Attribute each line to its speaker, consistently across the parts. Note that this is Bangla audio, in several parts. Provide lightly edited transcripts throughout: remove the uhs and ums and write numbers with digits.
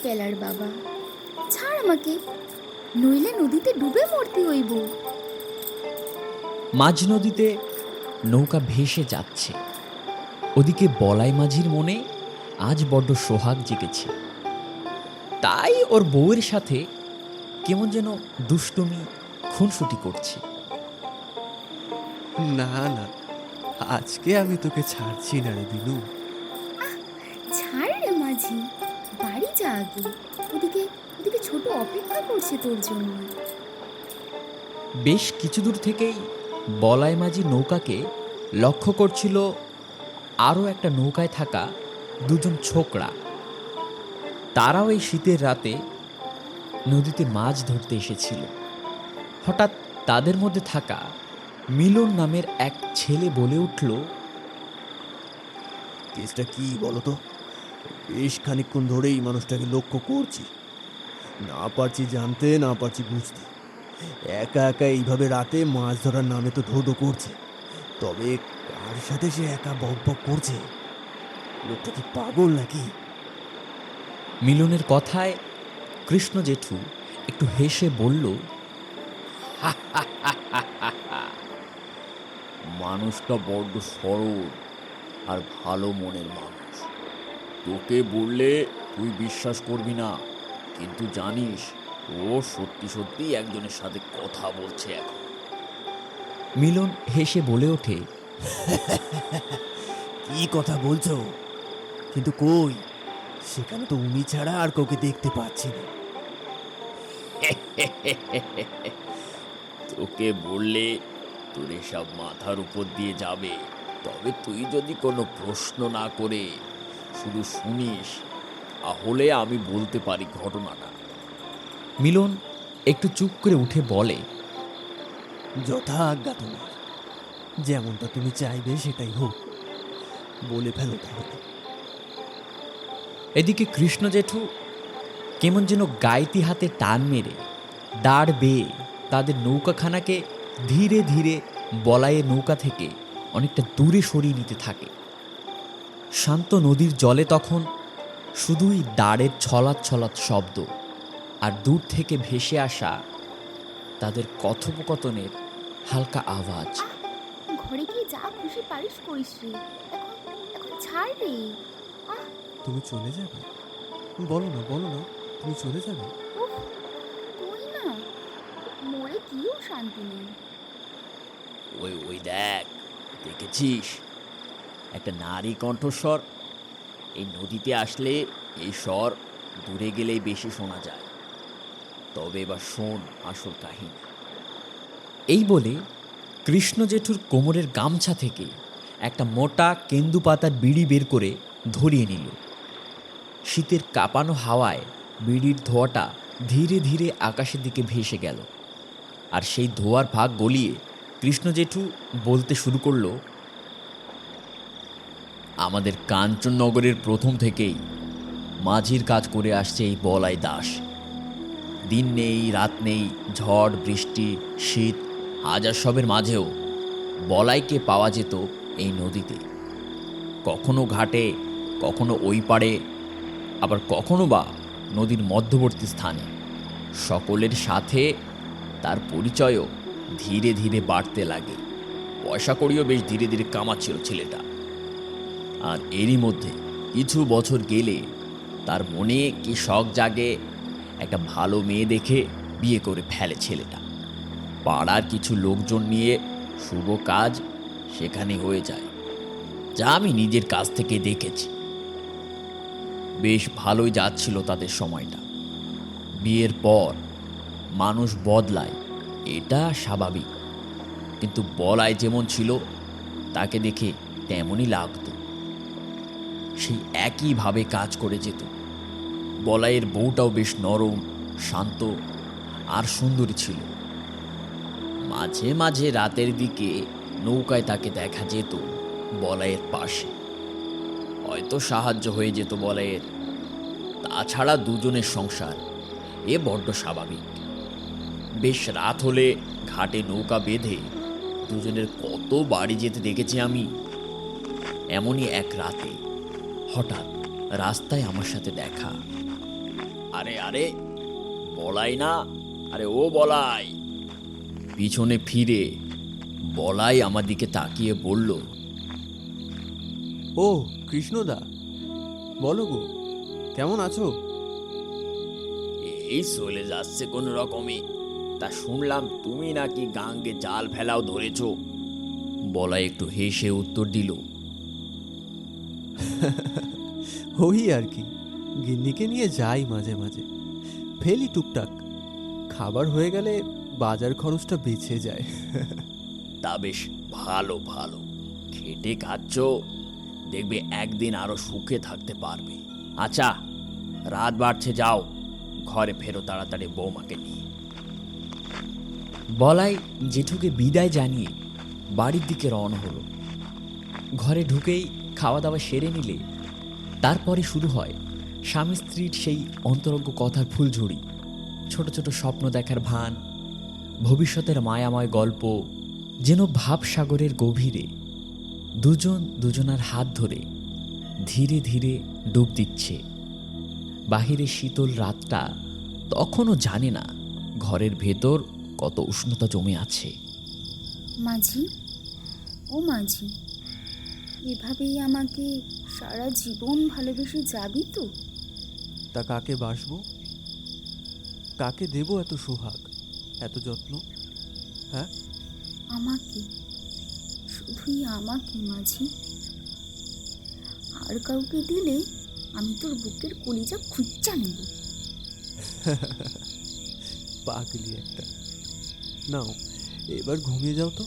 Speaker 1: ফেলার বাবা, ছাড় আমাকে, নইলে নদীতে ডুবে মরতে হইব।
Speaker 2: মাঝ নদীতে নৌকা ভেসে যাচ্ছে। ওদিকে বলাই মাঝির মনে আজ বড্ড সোহাগ জেগেছে। তাই ওর বউয়ের সাথে কেমন যেন দুষ্টুমি খুনসুটি করছে।
Speaker 3: না না, আজকে আমি তোকে ছাড়ছি না রে বিনু।
Speaker 1: ছাড় রে মাঝি, বাড়ি যা আগে। ওদিকে ওদিকে ছোট অপেক্ষা করছে তোর জন্য।
Speaker 2: বেশ কিছু দূর থেকেই বলাই মাঝি নৌকাকে লক্ষ্য করছিল আরও একটা নৌকায় থাকা দুজন ছোকরা। তারাও এই শীতের রাতে নদীতে মাছ ধরতে এসেছিল। হঠাৎ তাদের মধ্যে থাকা মিলন নামের এক ছেলে বলে উঠল,
Speaker 3: কেসটা কি বলতো? বেশ খানিকক্ষণ ধরেই মানুষটাকে লক্ষ্য করছি, না পারছি জানতে, না পারছি বুঝতে। একা একা এইভাবে রাতে মাছ ধরার নামে তো ধোধো করছে, তবে কার সাথে সে একা বক বক করছে? লোকটা কি পাগল নাকি?
Speaker 2: মিলনের কথায় কৃষ্ণ জেঠু একটু হেসে বলল,
Speaker 4: মানুষটা বড্ড সরল আর ভালো মনের মানুষ। তোকে বললে তুই বিশ্বাস করবি না, কিন্তু জানিস ও সত্যি সত্যি একজনের সাথে কথা বলছে এখন।
Speaker 2: মিলন হেসে বলে ওঠে,
Speaker 3: কি কথা বলছো? কিন্তু কই, সেখানে তো উনি ছাড়া আর কাউকে দেখতে পাচ্ছি না।
Speaker 4: তোকে বললে তোর এসব মাথার উপর দিয়ে যাবে, তবে তুই যদি কোনো প্রশ্ন না করে শুধু শুনিস, তাহলে আমি বলতে পারি ঘটনাটা।
Speaker 2: মিলন একটু চুপ করে উঠে বলে,
Speaker 3: যথা আজ্ঞা তোমার, যেমনটা তুমি চাইবে সেটাই হোক, বলে ফেলো তাহলে।
Speaker 2: এদিকে কৃষ্ণ জেঠু কেমন যেন গাইতি হাতে টান মেরে দাঁড় বেয়ে তাদের নৌকাখানাকে ধীরে ধীরে বলাইয়ের নৌকা থেকে অনেকটা দূরে সরিয়ে নিতে থাকে। শান্ত নদীর জলে তখন শুধুই দাঁড়ের ছলাৎ ছলাৎ শব্দ আর দূর থেকে ভেসে আসা তাদের কথোপকথনের হালকা আওয়াজ।
Speaker 1: ঘরে গিয়ে যা খুশি পারিস করিস রে, এখন এখন ছাড় রে।
Speaker 3: তুমি চলে যাবে? বলো না, বলো না, তুমি চলে যাবে?
Speaker 1: উফ, তুই না, মরে গিয়েও শান্তি নেই।
Speaker 4: ওই ওই দেখ, দেখেছিস একটা নারী কণ্ঠস্বর? এই নদীতে আসলে এই স্বর দূরে গেলেই বেশি শোনা যায়। তবে এবার শোন আসল কাহিনী।
Speaker 2: এই বলে কৃষ্ণ জেঠুর কোমরের গামছা থেকে একটা মোটা কেন্দু পাতার বিড়ি বের করে ধরিয়ে নিল। শীতের কাঁপানো হাওয়ায় বিড়ির ধোঁয়াটা ধীরে ধীরে আকাশের দিকে ভেসে গেল। আর সেই ধোঁয়ার ভাগ গলিয়ে কৃষ্ণ জেঠু বলতে শুরু করলো,
Speaker 4: আমাদের কাঞ্চননগরের প্রথম থেকেই মাঝির কাজ করে আসছে এই বলাই দাস। দিন নেই রাত নেই, ঝড় বৃষ্টি শীত হাজার সবের মাঝেও বলাইকে পাওয়া যেত এই নদীতে। কখনো ঘাটে, কখনো ওই পাড়ে, আবার কখনো বা নদীর মধ্যবর্তী স্থানে। সকলের সাথে তার পরিচয়ও ধীরে ধীরে বাড়তে লাগে। পয়সা কড়িও বেশ ধীরে ধীরে কামাচ্ছিল ছেলেটা। আর এরই মধ্যে কিছু বছর গেলে তার মনে কি শখ জাগে, একটা ভালো মেয়ে দেখে বিয়ে করে ফেলে ছেলেটা। পাড়ার কিছু লোকজন নিয়ে শুভ কাজ সেখানে হয়ে যায়, যা আমি নিজের কাছ থেকে দেখেছি। বেশ ভালোই যাচ্ছিল তাদের সময়টা। বিয়ের পর মানুষ বদলায়, এটা স্বাভাবিক, কিন্তু বলাই যেমন ছিল তাকে দেখে তেমনই লাগতো। সেই একইভাবে কাজ করে যেত। বলাইয়ের বউটাও বেশ নরম, শান্ত আর সুন্দরী ছিল। মাঝে মাঝে রাতের দিকে নৌকায় তাকে দেখা যেত বলাইয়ের পাশে, হয়তো সাহায্য হয়ে যেত বলাইয়ের। তাছাড়া দুজনের সংসার, এ বড্ড স্বাভাবিক। বেশ রাত হলে ঘাটে নৌকা বেঁধে দুজনের কত বাড়ি যেতে দেখেছি আমি। এমনই এক রাতে হঠাৎ রাস্তায় আমার সাথে দেখা। আরে আরে, বলাই না? আরে ও বলাই! পিছনে ফিরে বলাই আমার দিকে তাকিয়ে বলল,
Speaker 3: ও কৃষ্ণদা, বলো গো, কেমন আছো?
Speaker 4: এই চলে যাচ্ছে কোন রকমে। তা শুনলাম তুমি নাকি গাঙ্গে জাল ফেলাও ধরেছ। বলাই একটু হেসে উত্তর দিল,
Speaker 3: ওই আর কি, গিন্নিকে নিয়ে যাই মাঝে মাঝে, ফেলি টুকটাক, খাবার হয়ে গেলে বাজার খরচটা বেঁচে যায়।
Speaker 4: তা বেশ ভালো ভালো, খেটে খাচ্ছ, দেখবে একদিন আরো সুখে থাকতে পারবে। আচ্ছা, রাত বাড়ছে, যাও ঘরে ফেরো তাড়াতাড়ি বৌমাকে নিয়ে।
Speaker 2: বলাই জেঠুকে বিদায় জানিয়ে বাড়ির দিকে রওনা হলো। ঘরে ঢুকেই খাওয়া দাওয়া সেরে নিলে তারপরে শুরু হয় স্বামী স্ত্রীর সেই অন্তরঙ্গ কথার ফুলঝুরি, ছোট ছোট স্বপ্ন দেখার ভান, ভবিষ্যতের মায়াময় গল্প, যেন ভাবসাগরের গভীরে দুজন দুজনার হাত ধরে ধীরে ধীরে ডুব দিচ্ছে। বাহিরে শীতল রাতটা তখনও জানে না ঘরের ভেতর কত উষ্ণতা জমে আছে।
Speaker 1: মাঝি, ও মাঝি, এভাবেই আমাকে সারা জীবন ভালোবেসে যাবি তো?
Speaker 3: তা কাকে বাসবো? কাকে দেবো এত সোহাগ, এত যত্ন? হ্যাঁ,
Speaker 1: আমাকে, শুধুই আমাকে মাঝি। আর কাউকে দিলে আমি তোর বুকের কলিজা খুঁচ্চা নেব।
Speaker 3: পাগলি একটা। নাও এবার ঘুমিয়ে যাও তো,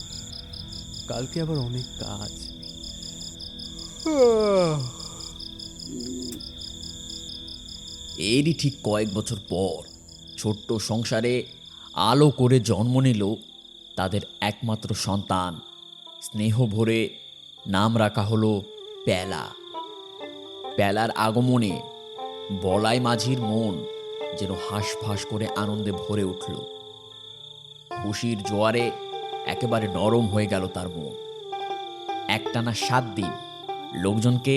Speaker 3: কালকে আবার অনেক কাজ।
Speaker 4: এরই ঠিক কয়েক বছর পর ছোট্ট সংসারে আলো করে জন্ম নিল তাদের একমাত্র সন্তান। স্নেহ ভরে নাম রাখা হলো প্যালা। প্যালার আগমনে বলাই মাঝির মন যেন হাঁসফাঁস করে আনন্দে ভরে উঠল। খুশির জোয়ারে একেবারে নরম হয়ে গেল তার মন। একটানা 7 দিন লোকজনকে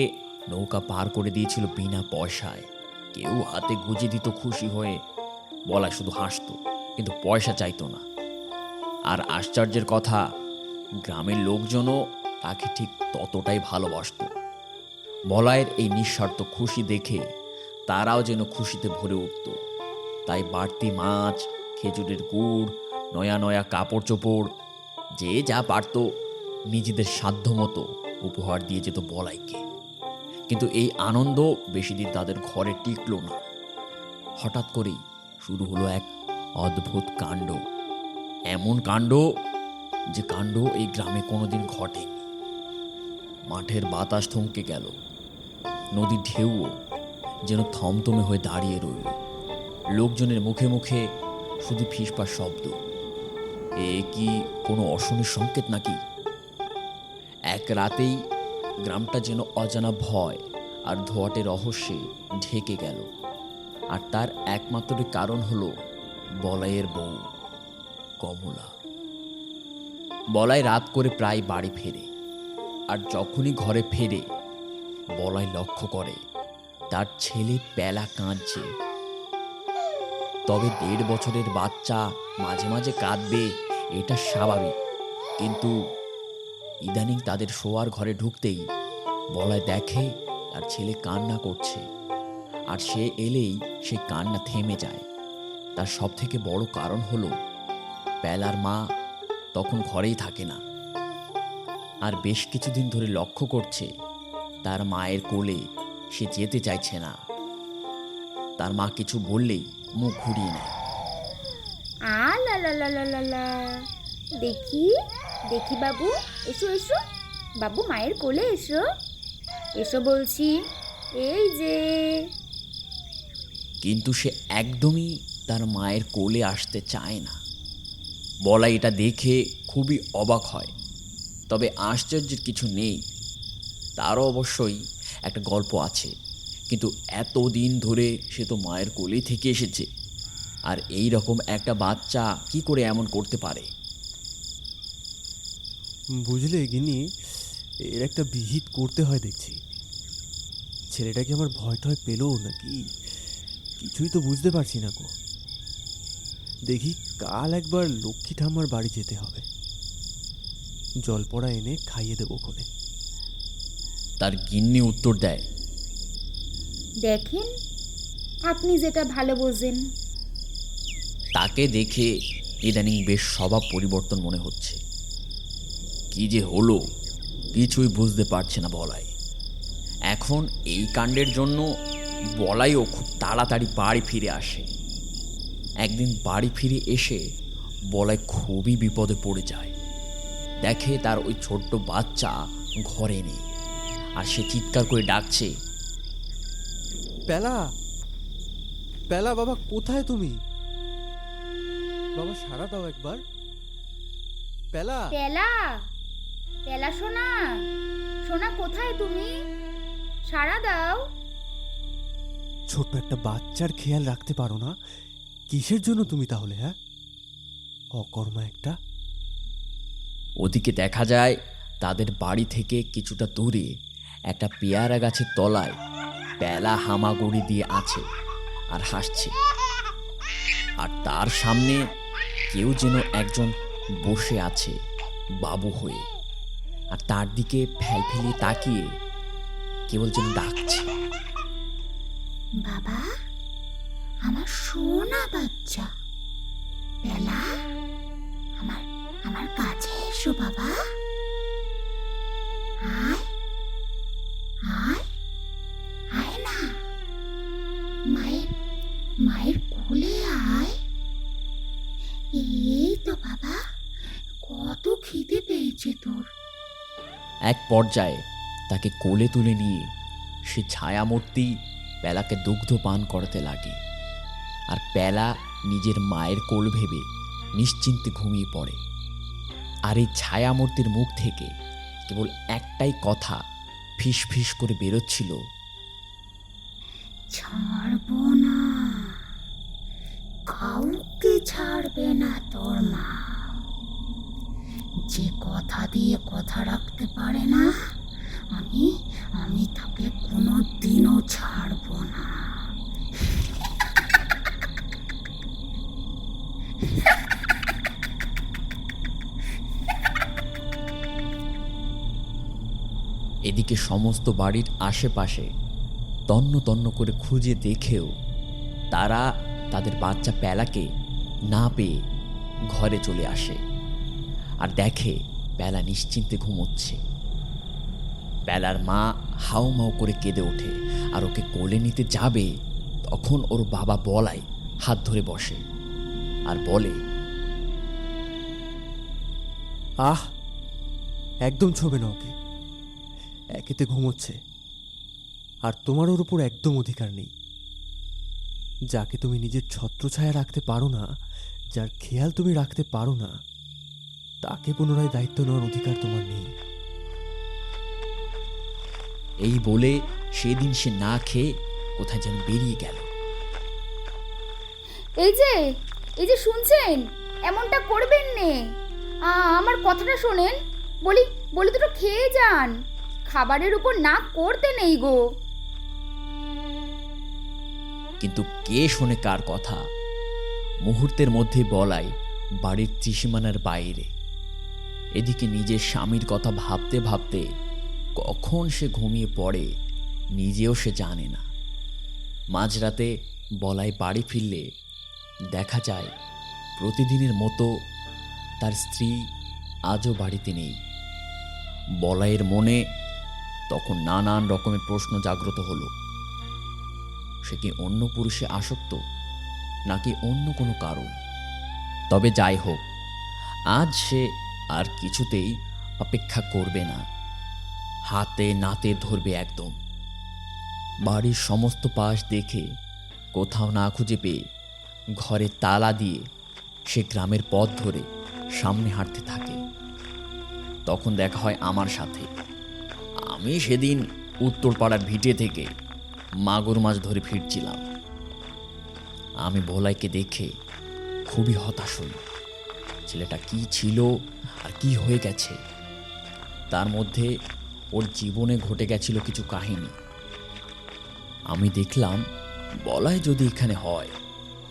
Speaker 4: নৌকা পার করে দিয়েছিল বিনা পয়সায়। কেউ হাতে গুজে দিত খুশি হয়ে, বলাই শুধু হাসত, কিন্তু পয়সা চাইতো না। আর আশ্চর্যের কথা, গ্রামের লোকজনও তাকে ঠিক ততটাই ভালোবাসত। বলাইয়ের এই নিঃস্বার্থ খুশি দেখে তারাও যেন খুশিতে ভরে উঠত। তাই বাড়তি মাছ, খেজুরের গুড়, নয়া নয়া কাপড় চোপড়, যে যা পারত নিজেদের সাধ্যমতো উপহার দিয়ে যেত বলাইকে। কিন্তু এই আনন্দ বেশি দিন তাদের ঘরে টিকল না। হঠাৎ করেই শুরু হলো এক অদ্ভুত কাণ্ড। এমন কাণ্ড যে কাণ্ড এই গ্রামে কোনোদিন ঘটেনি। মাঠের বাতাস থমকে গেল, নদীর ঢেউও যেন থমথমে হয়ে দাঁড়িয়ে রইল। লোকজনের মুখে মুখে শুধু ফিসফাস শব্দ। এ কি কোনো অশনির সংকেত নাকি? এক রাতেই গ্রামটা যেন অজানা ভয় আর ধোঁয়াটে রহস্যে ঢেকে গেল। আর তার একমাত্র কারণ হলো বলাইয়ের বউ কমলা। বলাই রাত করে প্রায় বাড়ি ফেরে, আর যখনই ঘরে ফেরে বলাই লক্ষ্য করে তার ছেলে প্যালা কাঁদছে। তবে 1.5 বছরের বাচ্চা মাঝে মাঝে কাঁদবে, এটা স্বাভাবিক। কিন্তু ইদানিং তাদের শোয়ার ঘরে ঢুকতেই বলাই দেখে তার ছেলে কান্না করছে, আর সে এলেই সে কান্না থেমে যায়। তার সব থেকে বড় কারণ হলো প্যালার মা তখন ঘরেই থাকে না। আর বেশ কিছুদিন ধরে লক্ষ্য করছে তার মায়ের কোলে সে যেতে চাইছে না। তার মা কিছু বললেই মুখ ঘুরিয়ে নেয়।
Speaker 1: আ লা লা লা লা লা লা, দেখি দেখি বাবু, এসো এসো বাবু, মায়ের কোলে এসো, এসো বলছি, এই যে।
Speaker 4: কিন্তু সে একদমই তার মায়ের কোলে আসতে চায় না। বলাই এটা দেখে খুবই অবাক হয়। তবে আশ্চর্যের কিছু নেই, তারও অবশ্যই একটা গল্প আছে। কিন্তু এতদিন ধরে সে তো মায়ের কোলেই থেকে এসেছে, আর এই রকম একটা বাচ্চা কি করে এমন করতে পারে?
Speaker 3: বুঝলে গিনি, এর একটা বিহিত করতে হয় দেখছি। ছেলেটাকে আমার ভয় টয় পেলো নাকি কিছুই তো বুঝতে পারছি না গো। দেখি কাল একবার লক্ষ্মী ঠাম্মার বাড়ি যেতে হবে, জলপড়া এনে খাইয়ে দেবো ওখানে।
Speaker 4: তার গিন্নি উত্তর দেয়,
Speaker 1: দেখেন, আপনি যেটা ভালো বোঝেন।
Speaker 4: তাকে দেখে ইদানিং বেশ স্বভাব পরিবর্তন মনে হচ্ছে। কি যে হলো কিছুই বুঝতে পারছে না বলাই। এখন এই কাণ্ডের জন্য বলাইও খুব তাড়াতাড়ি বাড়ি ফিরে আসে। একদিন বাড়ি ফিরে এসে বলাই খুবই বিপদে পড়ে যায়। দেখে তার ওই ছোট্ট বাচ্চা ঘরে নেই, আর সে চিৎকার করে ডাকছে,
Speaker 3: পেলা, পেলা বাবা, কোথায় তুমি? বাবা সাড়া দাও একবার। পেলা,
Speaker 1: পেলা, পেলা সোনা, সোনা কোথায় তুমি? সাড়া দাও।
Speaker 3: ছোট্ট একটা বাচ্চার খেয়াল রাখতে পারো না? কিসের জন্য তুমি তাহলে? হ্যাঁ, অকর্মা একটা।
Speaker 4: ওদিকে দেখা যায় তাদের বাড়ি থেকে কিছুটা দূরে একটা পেয়ারা গাছের তলায় পেলা হামাগুড়ি দিয়ে আছে আর হাসছে। আর তার সামনে কেউ যেন একজন বসে আছে বাবু হয়ে, আর তার দিকে ফেলফেলি তাকিয়ে কেবল যেন ডাকছে,
Speaker 1: বাবা, আমার সোনা বাচ্চা পেলা, আমার আমার কাছে এসো বাবা। আয়, আয়, আয় না, মায়ের মায়ের কোলে আয়। এই তো বাবা, কত খিদে পেয়েছে তোর।
Speaker 4: এক পর্যায়ে তাকে কোলে তুলে নিয়ে সে ছায়ামূর্তি পেলাকে দুগ্ধ পান করাতে লাগে। আর পেলা নিজের মায়ের কোল ভেবে নিশ্চিন্তে ঘুমিয়ে পড়ে। আর এই ছায়ামূর্তির মুখ থেকে কেবল একটাই কথা ফিস ফিস করে বেরোচ্ছিল,
Speaker 1: ছাড়বো না, কাউকে ছাড়বে না তোর মা। যে কথা দিয়ে কথা রাখতে পারে না, আমি আমি তাকে কোনোদিনও ছাড়বো না।
Speaker 4: এদিকে সমস্ত বাড়ির আশেপাশে তন্ন তন্ন করে খুঁজে দেখেও তারা তাদের বাচ্চা পেলাকে না পেয়ে ঘরে চলে আসে আর দেখে পেলা নিশ্চিন্তে ঘুমোচ্ছে। পেলার মা হাউমাউ করে কেঁদে ওঠে, আর ওকে কোলে নিতে যাবে তখন ওর বাবা বলাই হাত ধরে বসে আর বলে,
Speaker 3: আহ, একদম ছোবে না ওকে, একেতে ঘুমোচ্ছে, আর তোমার ওর উপর একদম অধিকার নেই। যাকে তুমি নিজের ছত্রছায়া রাখতে পারো না, যার খেয়াল তুমি রাখতে পারো না, তাকে পুনরায় দায়িত্ব নেওয়ার অধিকার তোমার নেই।
Speaker 4: এই বলে সেদিন সে না খেয়ে কোথায় যেন বেরিয়ে গেল।
Speaker 1: এই যে শুনছেন, এমনটা করবেন নে। আমার কথাটা শোনেন, বলি দুটো খেয়ে যান, খাবারের উপর না করতে নেই গো।
Speaker 4: কিন্তু কে শোনে কার কথা? মুহূর্তের মধ্যে বলাই বাড়ির ত্রিসীমানার বাইরে। এদিকে নিজের স্বামীর কথা ভাবতে ভাবতে কখন সে ঘুমিয়ে পড়ে নিজেও সে জানে না। মাঝরাতে বলাই বাড়ি ফিরলে দেখা যায় প্রতিদিনের মতো তার স্ত্রী আজও বাড়িতে নেই। বলাইয়ের মনে তখন নানান রকমের প্রশ্ন জাগ্রত হলো। সে কি অন্য পুরুষে আসক্ত, নাকি অন্য কোনো কারণ? তবে যাই হোক, আজ সে আর কিছুতেই অপেক্ষা করবে না, হাতে নাতে ধরবে একদম। বাড়ির সমস্ত পাশ দেখে কোথাও না খুঁজে পেয়ে ঘরে তালা দিয়ে সে গ্রামের পথ ধরে সামনে হাঁটতে থাকে। তখন দেখা হয় আমার সাথে। আমি সেদিন উত্তরপাড়ার ভিটে থেকে মাগুর মাছ ধরে ফিরছিলাম। আমি ভোলাইকে দেখে খুবই হতাশ হই। ছেলেটা কি ছিল আর কি হয়ে গেছে, তার মধ্যে ওর জীবনে ঘটে গেছিল কিছু কাহিনী। আমি দেখলাম বলাই যদি এখানে হয়,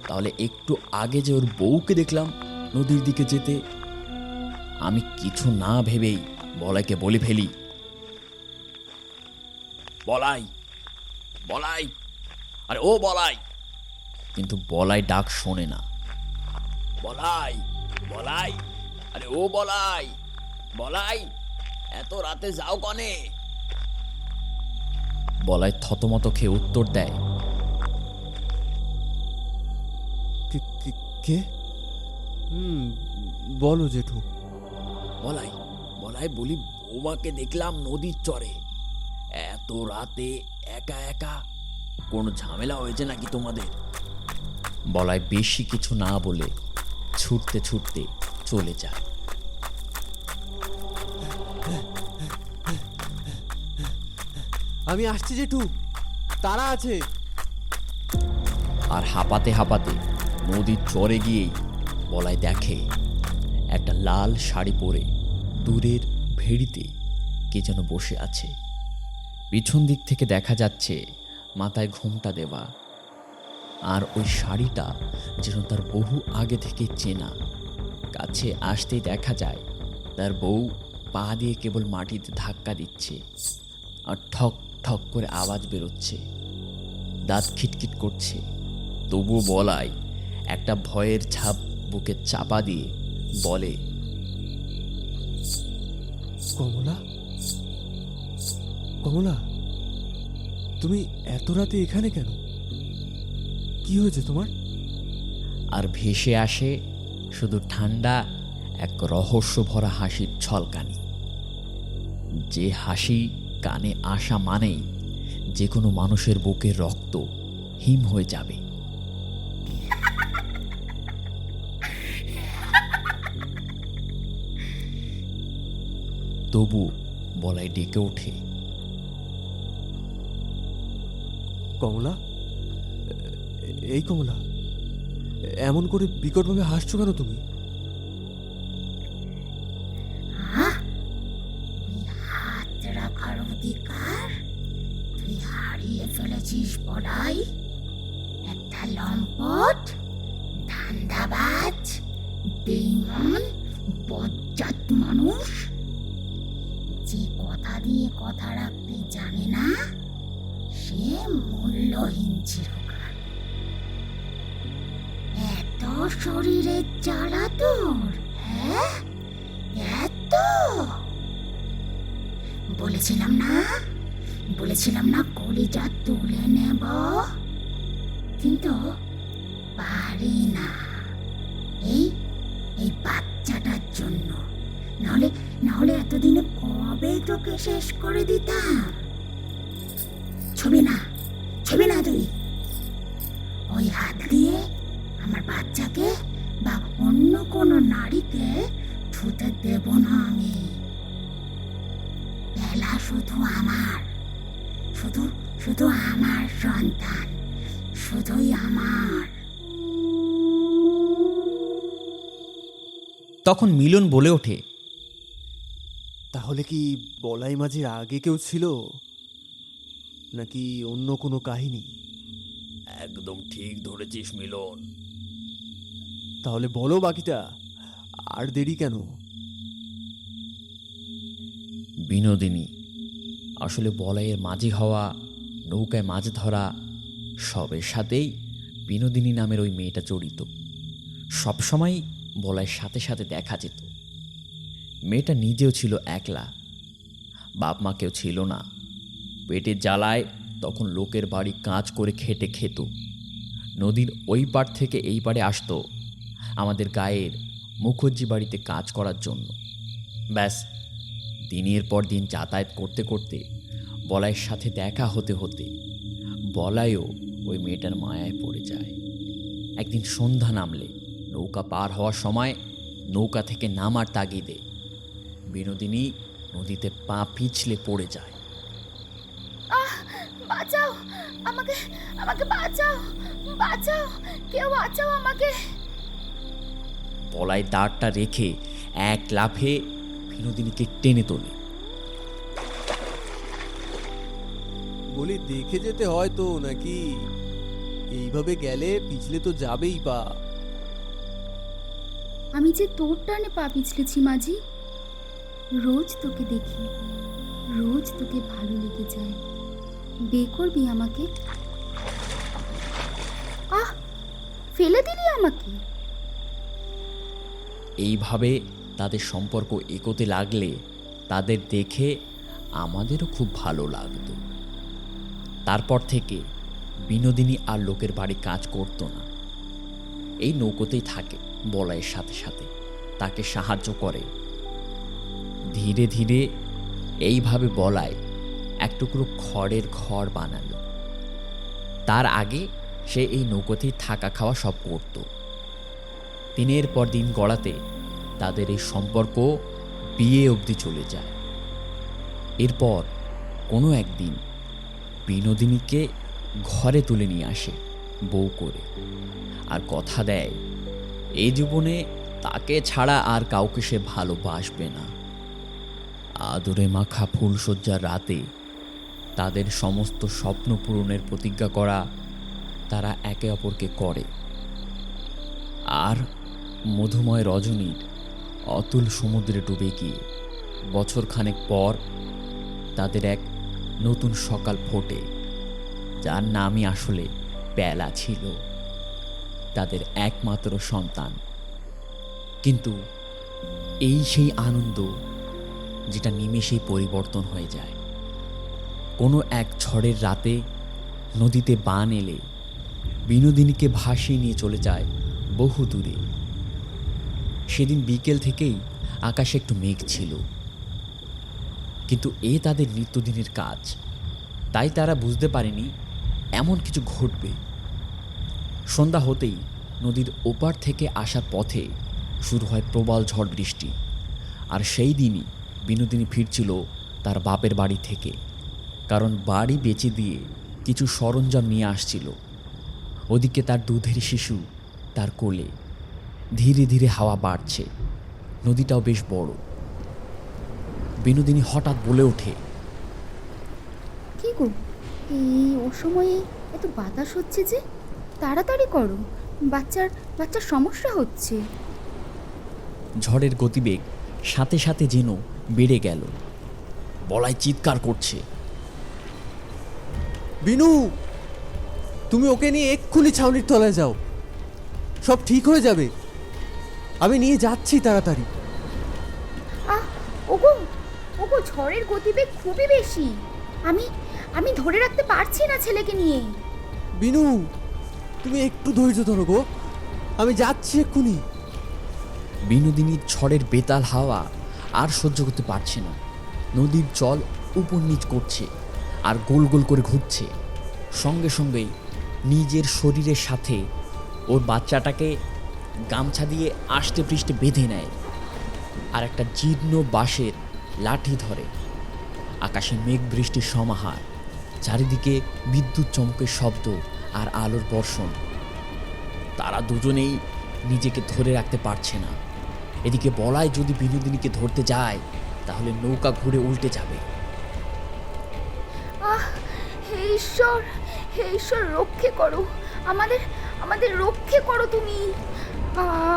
Speaker 4: তাহলে একটু আগে যে ওর বউকে দেখলাম নদীর দিকে যেতে, আমি কিছু না ভেবেই বলাইকে বলে ফেলি, বলাই, বলাই, আরে ও বলাই। কিন্তু বলাই ডাক শোনে না। বলাই, বলাই, আরে ও বলাই, বলাই, এত রাতে যাও কনে? বলাই থতমত খেয়ে উত্তর দেয়,
Speaker 3: কে? বলো জেঠু।
Speaker 4: বলাই, বলাই বলি বৌমাকে দেখলাম নদীর চরে, এত রাতে একা একা, কোনো ঝামেলা হয়েছে নাকি তোমাদের? বলাই বেশি কিছু না বলে ছুটতে ছুটতে চলে যায়।
Speaker 3: আমি আসছি জেঠু, তারা আছে।
Speaker 4: আর হাঁপাতে হাঁপাতে নদীর চরে গিয়েই বলাই দেখে একটা লাল শাড়ি পরে দূরের ভেড়িতে কে যেন বসে আছে। পিছন দিক থেকে দেখা যাচ্ছে মাথায় ঘোমটা দেওয়া, আর ওই শাড়িটা যেন তার বহু আগে থেকে চেনা। কাছে আসতেই দেখা যায় তার বউ পা দিয়ে কেবল মাটিতে ধাক্কা দিচ্ছে, আর ঠক ঠক করে আওয়াজ বেরোচ্ছে, দাঁত খিটখিট করছে। তবু বলাই একটা ভয়ের ছাপ বুকে চাপা দিয়ে বলে,
Speaker 3: কমলা, কমলা, তুমি এত রাতে এখানে কেন? কি হয়েছে তোমার?
Speaker 4: আর ভেসে আসে শুধু ঠান্ডা এক রহস্য ভরা হাসির ছলকানি, যে হাসি কানে আসা মানেই যে কোনো মানুষের বুকের রক্ত হিম হয়ে যাবে। তবু বলাই ডেকে ওঠে,
Speaker 3: কমলা, এই কমলা, এমন করে বিকটভাবে হাসছো কেন তুমি?
Speaker 1: হাত রাখার অধিকার তুই হারিয়ে ফেলেছিস বলাই। একটা লম্পট, ধান্দাবাজ, বেঈমান, বজ্জাত মানুষ, যে কথা দিয়ে কথা রাখতে জানে না, সে মূল্যহীন চিরকাল। এত শরীরের জ্বালা তোর, হ্যাঁ? এত বলেছিলাম না কলিজা তুলে নেব, কিন্তু পারি না এই এই বাচ্চাটার জন্য। নাহলে এতদিনে কবে তোকে শেষ করে দিতাম। ছবি না তুই। ওই হাত দিয়ে আমার বাচ্চাকে বা অন্য কোনো নারীকে ছুতে দেব না আমি। বেলা শুধু আমার, শুধু আমার সন্তান, শুধুই আমার।
Speaker 2: তখন মিলন বলে ওঠে,
Speaker 3: তাহলে কি বলাই মাঝির আগে কেউ ছিল, নাকি অন্য কোনো কাহিনী?
Speaker 4: একদম ঠিক ধরেছিস মিলন।
Speaker 3: তাহলে বলো বাকিটা, আর দেরি কেন?
Speaker 4: বিনোদিনী আসলে বলাইয়ের মাঝি হওয়া, নৌকায় মাছ ধরা, সবের সাথেই বিনোদিনী নামের ওই মেয়েটা জড়িত। সবসময় বলাইয়ের সাথে সাথে দেখা যেত। মেয়েটা নিজেও ছিল একলা, বাপ মা কেউ ছিল না। পেটের জ্বালায় তখন লোকের বাড়ি কাজ করে খেটে খেত। নদীর ওই পার থেকে এই পারে আসতো আমাদের গায়ের মুখুজ্জি বাড়িতে কাজ করার জন্য। ব্যাস, দিনের পর দিন যাতায়াত করতে করতে বলাইয়ের সাথে দেখা হতে হতে বলাইও ওই মেয়েটার মায়ায় পড়ে যায়। একদিন সন্ধ্যা নামলে নৌকা পার হওয়ার সময় নৌকা থেকে নামার তাগিদে বিনোদিনী নদীতে পা পিছলে পড়ে যায়।
Speaker 1: বাঁচাও আমাকে, বাঁচাও, কেউ বাঁচাও আমাকে।
Speaker 4: বলাই দাঁড়টা রেখে এক লাফে বিনোদিনীকে টেনে তোলে।
Speaker 3: বলি দেখে যেতে হয় তো নাকি? এইভাবে গেলে পিছলে তো যাবেই পা।
Speaker 1: আমি যে তোর টানে পা পিছলেছি মাঝি। রোজ তোকে দেখি, রোজ তোকে ভালো লেগে যায়। বিয়ে করবি আমাকে? আহ, ফেলে দিলি আমাকে।
Speaker 4: এইভাবে তাদের সম্পর্ক এগোতে লাগলে তাদের দেখে আমাদেরও খুব ভালো লাগতো। তারপর থেকে বিনোদিনী আর লোকের বাড়ি কাজ করতো না, এই নৌকোতেই থাকে বলাইয়ের সাথে সাথে, তাকে সাহায্য করে। ধীরে ধীরে এইভাবে বলাই এক টুকরো খড়ের ঘর বানালো। তার আগে সে এই নৌকোতেই থাকা খাওয়া সব করত। দিনের পর দিন গড়াতে তাদের এই সম্পর্ক বিয়ে অবধি চলে যায়। এরপর কোনো একদিন বিনোদিনীকে ঘরে তুলে নিয়ে আসে বউ করে, আর কথা দেয় এই জীবনে তাকে ছাড়া আর কাউকে সে ভালোবাসবে না। আদরে মাখা ফুলশয্যার রাতে তাদের সমস্ত স্বপ্ন পূরণের প্রতিজ্ঞা করা তারা একে অপরকে করে। আর মধুময় রজনীর অতুল সমুদ্রে ডুবে গিয়ে বছরখানেক পর তাদের এক নতুন সকাল ফোটে, যার নামই আসলে বেলা ছিল, তাদের একমাত্র সন্তান। কিন্তু এই সেই আনন্দ যেটা নিমেষেই পরিবর্তন হয়ে যায়। কোনো এক ঝড়ের রাতে নদীতে বান এলে বিনোদিনীকে ভাসিয়ে নিয়ে চলে যায় বহু দূরে। সেদিন বিকেল থেকেই আকাশে একটু মেঘ ছিল, কিন্তু এ তাদের নিত্যদিনের কাজ, তাই তারা বুঝতে পারেনি এমন কিছু ঘটবে। সন্ধ্যা হতেই নদীর ওপার থেকে আসার পথে শুরু হয় প্রবল ঝড় বৃষ্টি। আর সেই দিনই বিনোদিনী ফিরছিল তার বাপের বাড়ি থেকে, কারণ বাড়ি বেচে দিয়ে কিছু সরঞ্জাম নিয়ে আসছিল। ওদিকে তার দুধের শিশু তার কোলে। ধীরে ধীরে হাওয়া বাড়ছে, নদীটাও বেশ বড়। বিনোদিনী হঠাৎ বলে ওঠে,
Speaker 1: কি গো, এই অসময়ে এত বাতাস হচ্ছে যে? তাড়াতাড়ি করো, বাচ্চার সমস্যা হচ্ছে।
Speaker 4: ঝড়ের গতিবেগ সাথে সাথে যেন বেড়ে গেল। বলাই চিৎকার করছে,
Speaker 3: বিনু, তুমি ওকে নিয়ে এক্ষুনি ছাউনির তলায় যাও, সব ঠিক হয়ে যাবে। আমি নিয়ে যাচ্ছি তাড়াতাড়ি।
Speaker 1: আহ, ওগো ঝড়ের গতিবেগ খুবই বেশি। আমি ধরে রাখতে পারছি না ছেলেকে নিয়ে।
Speaker 3: বিনু, তুমি একটু ধৈর্য ধরো গো, আমি যাচ্ছি এক্ষুনি।
Speaker 4: বিনোদিনীর ঝড়ের বেতাল হাওয়া আর সহ্য করতে পারছে না। নদীর জল উপর নিচ করছে আর গোল গোল করে ঘুরছে। সঙ্গে সঙ্গেই নিজের শরীরের সাথে ওর বাচ্চাটাকে গামছা দিয়ে আষ্টে পৃষ্ঠে বেঁধে নেয়, আর একটা জীর্ণ বাঁশের লাঠি ধরে। আকাশে মেঘ বৃষ্টির সমাহার, চারিদিকে বিদ্যুৎ চমকের শব্দ আর আলোর বর্ষণ। তারা দুজনেই নিজেকে ধরে রাখতে পারছে না। এদিকে বলাই যদি বিনোদিনীকে ধরতে যায় তাহলে নৌকা ঘুরে উল্টে যাবে।
Speaker 1: আহ, হে ঈশ্বর রক্ষে করো, আমাদের রক্ষে করো তুমি।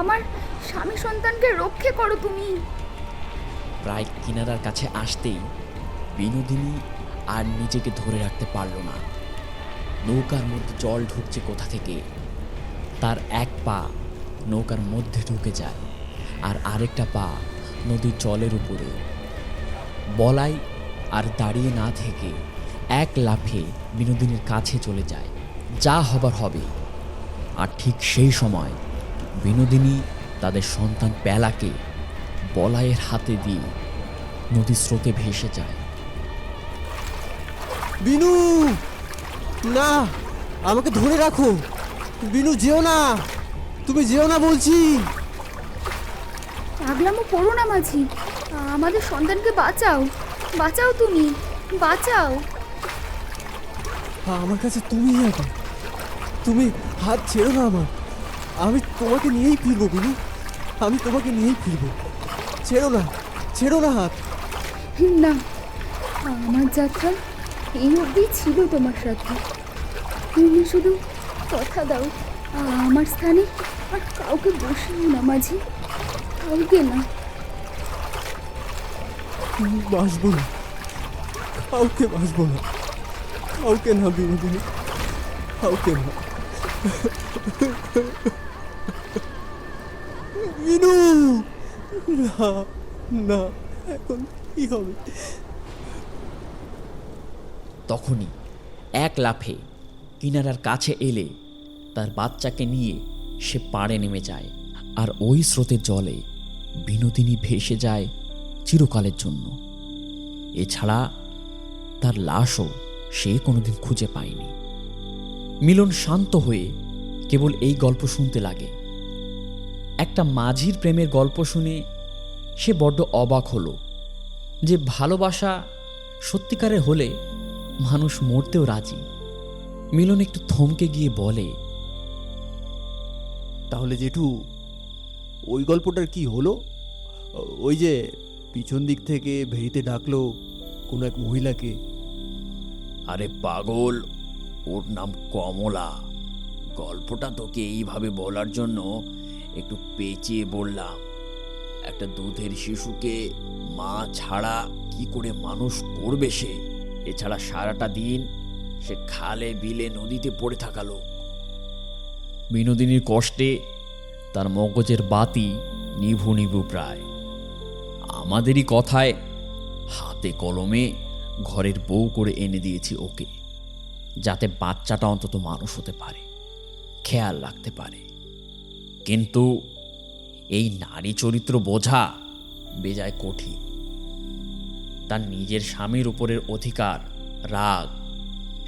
Speaker 1: আমার স্বামী সন্তানকে রক্ষে করো তুমি।
Speaker 4: প্রায় কিনারার কাছে আসতেই বিনোদিনী আর নিজেকে ধরে রাখতে পারল না। নৌকার মধ্যে জল ঢুকছে কোথা থেকে। তার এক পা নৌকার মধ্যে ঢুকে যায় আর আরেকটা পা নদীর জলের উপরে। বলাই আর দাঁড়িয়ে না থেকে এক লাফে বিনোদিনীর কাছে চলে যায়। যা হবার হবে। আর ঠিক সেই সময় বিনোদিনী তাদের সন্তান পেলাকে বলাইয়ের হাতে দিয়ে নদীর স্রোতে ভেসে যায়।
Speaker 3: বিনু, না, আমাকে ধরে রাখো। বিনু, যেও না, তুমি যেও না বলছি।
Speaker 1: পাগলামো করো না মাঝি, আমাদের সন্তানকে বাঁচাও তুমি, বাঁচাও।
Speaker 3: আমার কাছে তুমি আগে, তুমি হাত ছেড়ো না আমার। আমি তোমাকে নিয়েই ফিরবো বিনু, আমি তোমাকে নিয়েই ফিরবো। ছেড়ো না হাত।
Speaker 1: না, আমার যাত্রা এই অবধি ছিল তোমার সাথে। তুমি শুধু কথা দাও, আমার স্থানে আর কাউকে বসিও না মাঝি, কাউকে না।
Speaker 3: বাসবো না, কাউকে বাসবো না, কাউকে না বিনোদিনী, কাউকে না। বিনু, না না, এখন কি হবে?
Speaker 2: তখনই এক লাফে কিনারার কাছে এলে তার বাচ্চাকে নিয়ে সে পাড়ে নেমে যায়, আর ওই স্রোতের জলে বিনোদিনী ভেসে যায় চিরকালের জন্য। এছাড়া তার লাশও সে কোনোদিন খুঁজে পায়নি। মিলন শান্ত হয়ে কেবল এই গল্প শুনতে লাগে। একটা মাঝির প্রেমের গল্প শুনে সে বড্ড অবাক হলো যে ভালোবাসা সত্যিকারের হলে মানুষ মরতেও রাজি। মিলন একটু থমকে গিয়ে বলে,
Speaker 3: তাহলে জেঠু, ওই গল্পটার কি হলো? ওই যে পিছন দিক থেকে ভেড়িতে ডাকলো কোনো এক মহিলাকে।
Speaker 4: আরে পাগল, ওর নাম কমলা। গল্পটা তোকে এইভাবে বলার জন্য একটু পেঁচিয়ে বললাম। একটা দুধের শিশুকে মা ছাড়া কি করে মানুষ করবে সে? এছাড়া সারাটা দিন সে খালে বিলে নদীতে পড়ে থাকা লোক।
Speaker 2: বিনোদিনীর কষ্টে তার মগজের বাতি নিভু নিভু প্রায়। আমাদেরই কথায় হাতে কলমে ঘরের বউ করে এনে দিয়েছি ওকে, যাতে বাচ্চাটা অন্তত মানুষ হতে পারে, খেয়াল রাখতে পারে। কিন্তু এই নারী চরিত্র বোঝা বেজায় কঠিন। তার নিজের স্বামীর উপরের অধিকার, রাগ,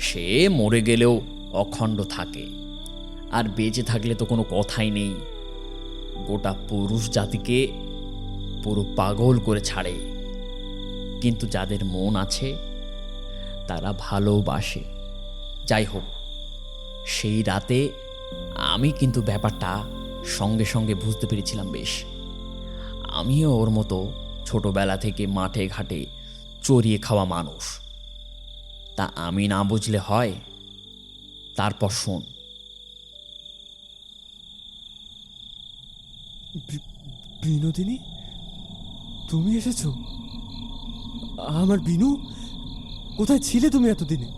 Speaker 2: সে মরে গেলেও অখণ্ড থাকে, আর বেঁচে থাকলে তো কোনো কথাই নেই। গোটা পুরুষ জাতিকে পুরো পাগল করে ছাড়ে। কিন্তু যাদের মন আছে তারা ভালোবাসে। যাই হোক, সেই রাতে আমি কিন্তু ব্যাপারটা সঙ্গে সঙ্গে বুঝতে পেরেছিলাম বেশ। আমিও ওর মতো ছোটবেলা থেকে মাঠে ঘাটে চড়িয়ে খাওয়া মানুষ। তা আমি না বুঝলে হয়? তারপর শোন।
Speaker 3: বিনোদিনী, তুমি এসেছো? আমার বিনু, কোথায় ছিলে তুমি এতদিনে?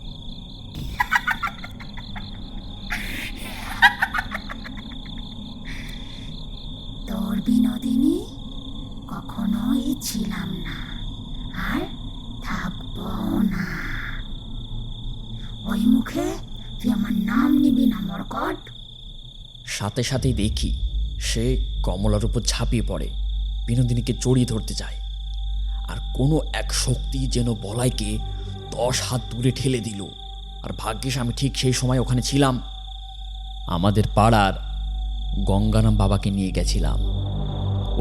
Speaker 5: তোর বিনোদিনী কখনোই ছিলাম না, আর থাকবো না। ওই মুখে তুই আমার নাম নিবি না মরকট।
Speaker 2: সাথে সাথেই দেখি সে কমলার উপর ঝাঁপিয়ে পড়ে, বিনোদিনীকে জড়িয়ে ধরতে যায়। আর কোনো এক শক্তি যেন বলাইকে 10 হাত দূরে ঠেলে দিল। আর ভাগ্যিস আমি ঠিক সেই সময় ওখানে ছিলাম। আমাদের পাড়ার গঙ্গারাম বাবাকে নিয়ে গেছিলাম,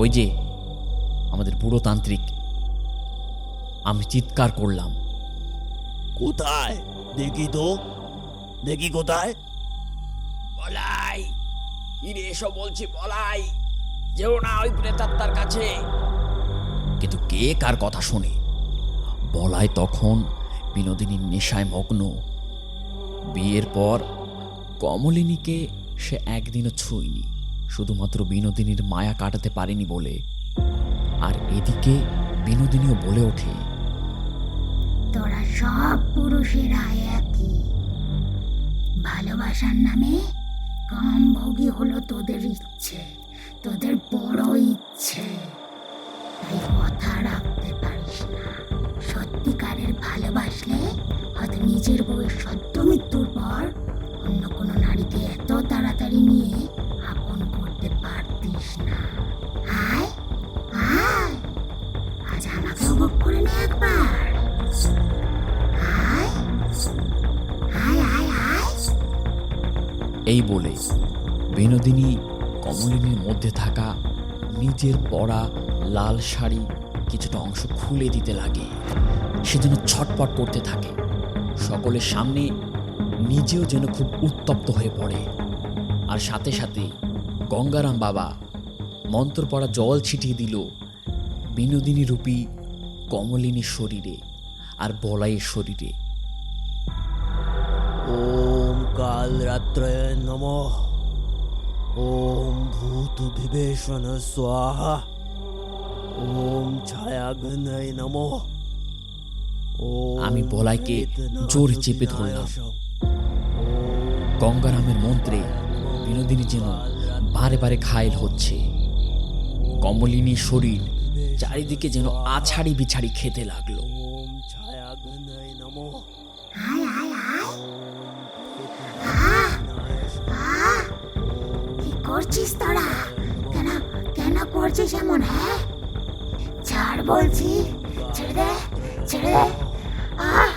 Speaker 2: ওই যে আমাদের বুড়ো তান্ত্রিক। আমি চিৎকার করলাম,
Speaker 3: কোথায় দেখি তো, দেখি কোথায়?
Speaker 4: বলাই, ইরে এসো বলছি, বলাই, যেও না ওই প্রেতাত্মার কাছে।
Speaker 2: কিন্তু কে কার কথা শোনে? বলাই তখন বিনোদিনীর নেশায় মগ্ন। বিয়ের পর কমলিনীকে সে একদিনও ছুঁয়নি, শুধুমাত্র বিনোদিনীর মায়া কাটাতে পারেনি বলে। আর এদিকে বিনোদিনীও বলে ওঠে,
Speaker 5: তোরা সব পুরুষেরা একই। ভালোবাসার নামে কাম ভোগী হলো তোদের ইচ্ছে, তোদের বড় ইচ্ছে। তাই কথা রাখতে পারিস না। সত্যিকারের ভালোবাসলে হয়তো নিজের বউয়ের সদ্য মৃত্যুর পর অন্য কোনো নারীকে এত তাড়াতাড়ি নিয়ে আপন করতে পারতিস না। আয় আয়, আজ আমাকে ভোগ করে নে একবার। আয় আয় আয় আয়।
Speaker 2: এই বলে বিনোদিনী কমলিনীর মধ্যে থাকা নিজের পরা লাল শাড়ি কিছুটা অংশ খুলে দিতে লাগে। সে যেন ছটপট করতে থাকে, সকলের সামনে নিজেও যেন খুব উত্তপ্ত হয়ে পড়ে। আর সাথে সাথে গঙ্গারাম বাবা মন্ত্র পড়া জল ছিটিয়ে দিল বিনোদিনী রূপী কমলিনীর শরীরে আর বলাইয়ের শরীরে।
Speaker 3: ওম কাল রাত্রয় নমঃ। ওম ভূত বিবেশন স্বাহা। ওম ছায়াগ্নয় নমঃ। ওম
Speaker 4: আমি বলাইকে
Speaker 3: প্রেতনাথ
Speaker 4: জোরে চেপে ধরলাম।
Speaker 3: বিনাশায়।
Speaker 4: গঙ্গারামের মন্ত্রে বিনোদিনী যেন বারে বারে ঘায়েল হচ্ছে। কমলিনীর শরীর চারিদিকে যেন আছাড়ি বিছাড়ি খেতে লাগলো।
Speaker 3: ওম ছায়াগ্নয় নমঃ।
Speaker 5: আয় আয় আয়, কি করছিস তোরা? কেন কেন করছিস এমন? হ্যাঁ, ছাড় বলছি, ছেড়ে দে, ছেড়ে দে। আহ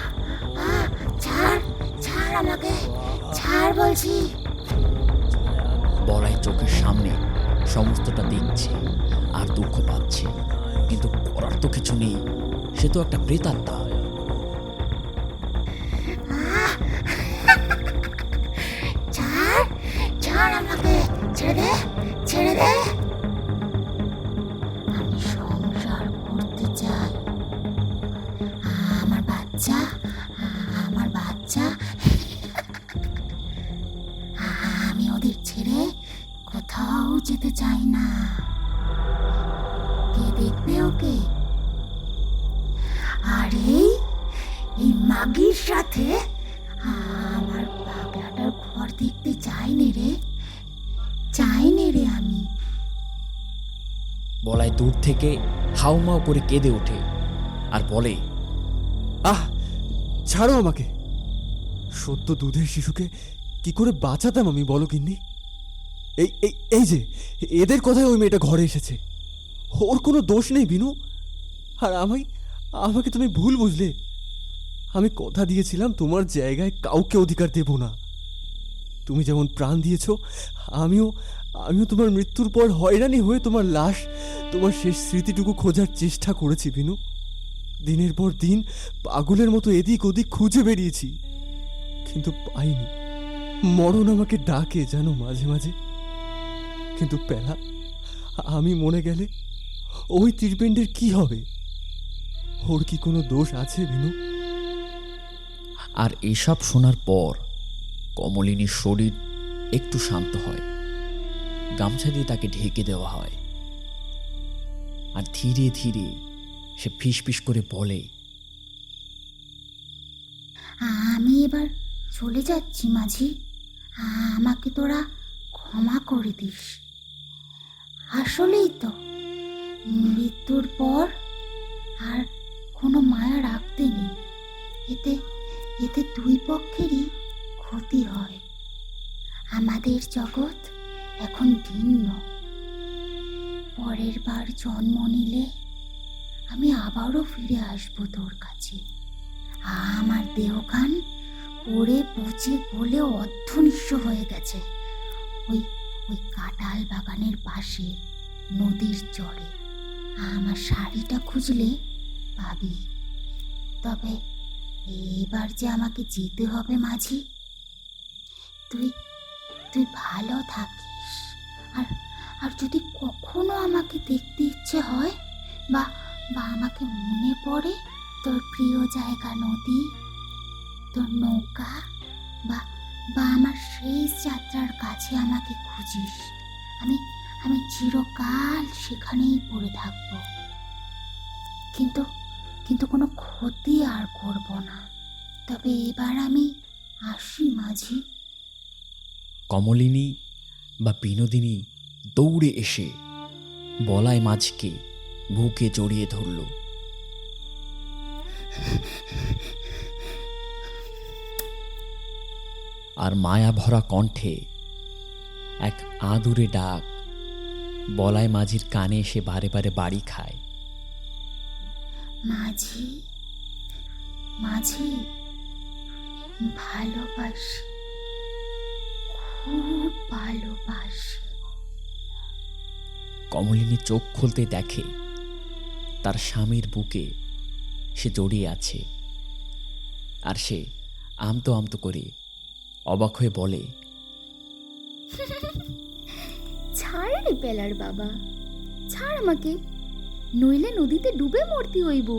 Speaker 5: আহ, ছাড় ছাড় আমাকে, ছাড় বলছি।
Speaker 4: বলাই চোখের সামনে সমস্তটা দেখছে আর দুঃখ পাচ্ছে, কিন্তু করার তো কিছু নেই। সে তো একটা প্রেতাত্মা।
Speaker 5: ছাড় ছাড় আমাকে, ছেড়ে দে, ছেড়ে দে। আমি সংসার করতে চাই। আমার বাচ্চা, আমার বাচ্চা। আমি ওদের ছেড়ে কোথাও যেতে চাই না। কে দেখবে ওকে? আর এই মাগির সাথে আমার পাগলাটার ঘর দেখতে চাইনি রে, চাইনি রে আমি।
Speaker 4: বলাই দূর থেকে হাউমাউ করে কেঁদে ওঠে আর বলে,
Speaker 3: আহ, ছাড়ো আমাকে। সদ্য দুধের শিশুকে কি করে বাঁচাতাম আমি, বলো গিন্নি? এই এই এই যে এদের কথায় ওই মেয়েটা ঘরে এসেছে। ওর কোনো দোষ নেই বিনু। আর আমাকে তুমি ভুল বুঝলে। আমি কথা দিয়েছিলাম তোমার জায়গায় কাউকে অধিকার দেব না। তুমি যেমন প্রাণ দিয়েছ, আমিও তোমার মৃত্যুর পর হয়রানি হয়ে তোমার লাশ, তোমার শেষ স্মৃতিটুকু খোঁজার চেষ্টা করেছি বিনু। দিনের পর দিন পাগলের মতো এদিক ওদিক খুঁজে বেরিয়েছি, কিন্তু পাইনি। মরণ আমাকে ডাকে জানো মাঝে মাঝে। কিন্তু পেলা, আমি মরে গেলে ওই তীরপিণ্ডের কি হবে? ওর কি কোনো দোষ আছে বিনু?
Speaker 4: আর এসব শোনার পর কমলিনীর শরীর একটু শান্ত হয়। গামছা দিয়ে তাকে ঢেকে দেওয়া হয়। আর ধীরে ধীরে সে ফিসফিস করে বলে,
Speaker 5: আমি এবার চলে যাচ্ছি মাঝি। আমাকে তোরা ক্ষমা করে দিস। আসলেই তো মৃত্যুর পর আর কোনো মায়া রাখতে নেই। এতে দুই পক্ষেরই ক্ষতি হয়। আমাদের জগৎ এখন ভিন্ন। পরের বার জন্ম নিলে আমি আবারও ফিরে আসবো তোর কাছে। আমার দেহখান পড়ে পচে গলে অর্ধনিঃস্ব হয়ে গেছে ওই কাঁঠাল বাগানের পাশে নদীর চরে। আমার শাড়িটা খুঁজলে পাবি। তবে এবার যে আমাকে যেতে হবে মাঝি। তুই ভালো থাকিস। আর যদি কখনো আমাকে দেখতে ইচ্ছে হয় বা আমাকে মনে পড়ে তোর প্রিয় জায়গা নদী, তোর নৌকা বা আমার শেষ যাত্রার কাছে আমাকে খুঁজিস। আমি চিরকাল সেখানেই পড়ে থাকব। কিন্তু কোনো ক্ষতি আর করব না। তবে এবার আমি আসি মাঝি।
Speaker 4: কমলিনী বা বিনোদিনী দৌড়ে এসে বলাই মাঝকে বুকে জড়িয়ে ধরল। আর মায়া ভরা কণ্ঠে এক আদুরে ডাক বলাই মাঝির কানে এসে বারে বারে বাড়ি খায়।
Speaker 5: মাঝি, মাঝি, ভালোবাসি, খুব ভালোবাসি।
Speaker 4: কমলিনী চোখ খুলতে দেখে তার স্বামীর বুকে সে জড়িয়ে আছে। আর সে আমতো আমতো করে অবাক হয়ে বলে,
Speaker 1: ছাড় রে পেলার বাবা, ছাড় আমাকে, নইলে নদীতে ডুবে মরতে হইব।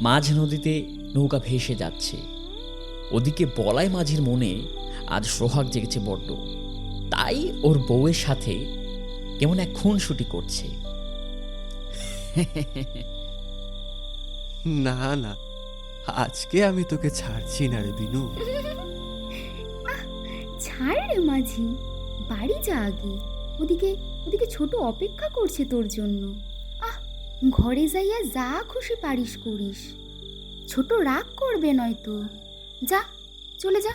Speaker 4: মাঝ নদীতে নৌকা ভেসে যাচ্ছে।
Speaker 2: ওদিকে বলাই মাঝির মনে আজ সোহাগ জেগেছে বড্ড, তাই ওর বউয়ের সাথে কেমন এক খুনসুটি করছে।
Speaker 3: না না, আজকে আমি তোকে ছাড়ছি না রে বিনু।
Speaker 1: ছাড় রে মাঝি, বাড়ি যা আগে। ওদিকে ওদিকে ছোট অপেক্ষা করছে তোর জন্য। আহ, ঘরে যাইয়া যা খুশি পারিস করিস, ছোট রাগ করবে নয়তো। যা, চলে যা।